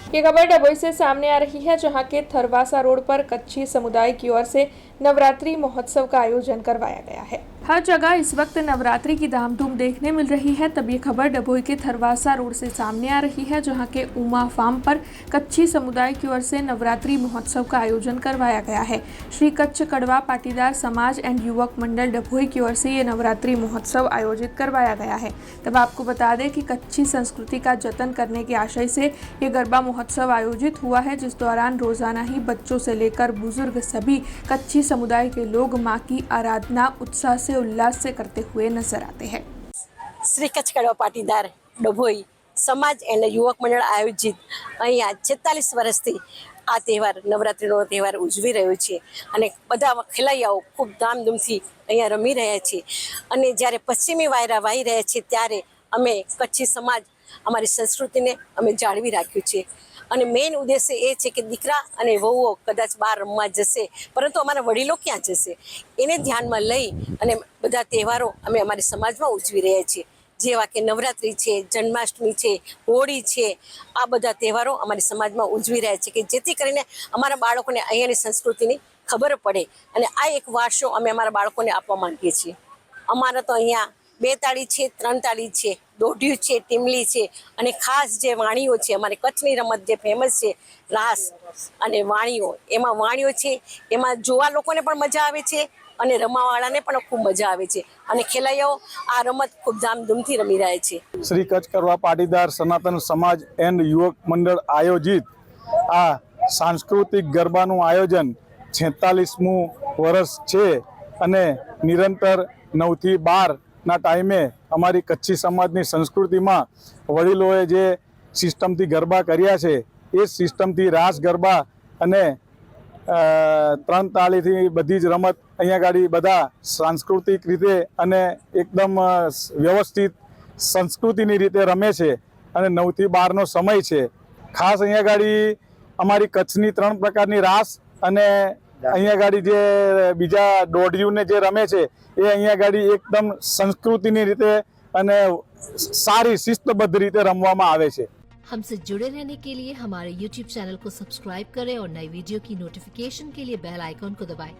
ये खबर डभोई से सामने आ रही है, जहां के थरवासा रोड पर कच्छी समुदाय की ओर से नवरात्रि महोत्सव का आयोजन करवाया गया है। हर जगह इस वक्त नवरात्रि की धामधूम देखने मिल रही है। तब ये खबर डभोई के थरवासा रोड से सामने आ रही है, जहां के उमा फार्म पर कच्छी समुदाय की ओर से नवरात्रि महोत्सव का आयोजन करवाया गया है। श्री कच्छ कड़वा पाटीदार समाज एंड युवक मंडल डभोई की ओर से ये नवरात्रि महोत्सव आयोजित करवाया गया है। तब आपको बता दें कि कच्छी संस्कृति का जतन करने के आशय से ये गरबा महोत्सव आयोजित हुआ है, जिस दौरान रोजाना ही बच्चों से लेकर बुजुर्ग सभी कच्छी समुदाय के लोग मां की आराधना उत्साह से उल्लास से करते हुए नजर आते हैं। श्री कच्छ कड़वा पाटीदार डभोई समाज एंड युवक मंडल आयोजित अहींया 46 વર્ષથી આ તહેવાર નવરાત્રિનો તહેવાર ઉજવી રહ્યો છે અને બધા ખેલૈયાઓ ખૂબ ધામધૂમથી અહીંયા રમી રહ્યા છે અને જ્યારે પશ્ચિમી વાયરા વાઈ રહ્યા છે ત્યારે અમે કચ્છી સમાજ અમારી સંસ્કૃતિને અમે જાળવી રાખ્યું છે અને મેઇન ઉદ્દેશ્ય એ છે કે દીકરા અને વહુઓ કદાચ બહાર રમવા જશે, પરંતુ અમારા વડીલો ક્યાં જશે એને ધ્યાનમાં લઈ અને બધા તહેવારો અમે અમારી સમાજમાં ઉજવી રહ્યા છીએ, જેવા કે નવરાત્રિ છે, જન્માષ્ટમી છે, હોળી છે। આ બધા તહેવારો અમારી સમાજમાં ઉજવી રહ્યા છે કે જેથી કરીને અમારા બાળકોને અહીંયાની સંસ્કૃતિની ખબર પડે અને આ એક વારસો અમે અમારા બાળકોને આપવા માંગીએ છીએ। અમારા તો અહીંયા 2 તાળી છે, 3 તાળી છે, દોઢિયું છે, ટીમલી છે અને ખાસ જે વાણીઓ છે, અમારી કચ્છની રમત જે ફેમસ છે રાસ અને વાણીઓ, એમાં વાણીઓ છે એમાં જોવા લોકોને પણ મજા આવે છે અને રમવાવાળાને પણ ખૂબ મજા આવે છે અને ખેલૈયાઓ આ રમત ખૂબ ધામધૂમથી રમી રહ્યા છે। શ્રી કચ્છ કડવા પાટીદાર સનાતન સમાજ એન્ડ યુવક મંડળ આયોજિત આ સાંસ્કૃતિક ગરબાનું આયોજન 46મું વર્ષ છે અને નિરંતર 9 થી 12 ના ટાઈમે અમારી કચ્છી સમાજની સંસ્કૃતિમાં વડીલોએ જે સિસ્ટમથી ગરબા કર્યા છે એ સિસ્ટમથી રાસ ગરબા અને 3 તાળીથી બધી જ રમત અહીંયા ગાડી બધા સાંસ્કૃતિક રીતે અને એકદમ વ્યવસ્થિત સંસ્કૃતિની રીતે રમે છે અને 9 થી 12નો સમય છે। ખાસ અહીંયા ગાડી અમારી કચ્છની 3 પ્રકારની રાસ અને અહીંયા ગાડી જે બીજા દોઢિયુંને જે રમે છે એ અહીંયા ગાડી એકદમ સંસ્કૃતિની રીતે અને સારી શિસ્તબદ્ધ રીતે રમવામાં આવે છે। हमसे जुड़े रहने के लिए हमारे YouTube चैनल को सब्सक्राइब करें और नई वीडियो की नोटिफिकेशन के लिए बेल आइकॉन को दबाएं।